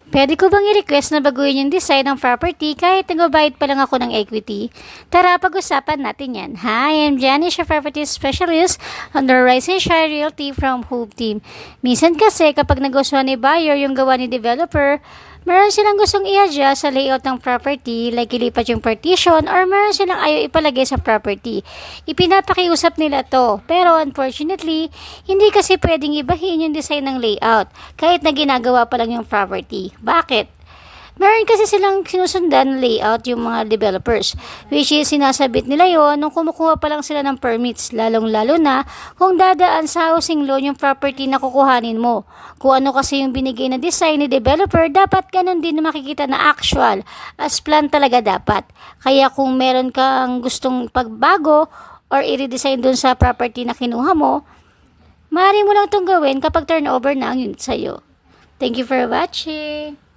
Pwede ko bang i-request na baguhin yung design ng property kahit nagbabayad pa lang ako ng equity? Tara, pag-usapan natin yan. Hi, I'm Janice, your property specialist on the Rise and Shine Realty from Hope Team. Minsan kasi kapag nagustuhan ni buyer yung gawa ni developer, meron silang gustong i-adjust sa layout ng property, like ilipat yung partition, or meron silang ayaw ipalagay sa property. Ipinapakiusap nila to, pero unfortunately, hindi kasi pwedeng ibahin yung design ng layout, kahit na ginagawa pa lang yung property. Bakit? Meron kasi silang sinusundan na layout yung mga developers, which is sinasabit nila yon nung kumukuha pa lang sila ng permits, lalong-lalo na kung dadaan sa housing loan yung property na kukuhanin mo. Kung ano kasi yung binigay na design ni developer, dapat ganun din makikita na actual, as plan talaga dapat. Kaya kung meron kang gustong pagbago or i-redesign dun sa property na kinuha mo, maaari mo lang itong gawin kapag turnover na ang unit sa'yo. Thank you for watching!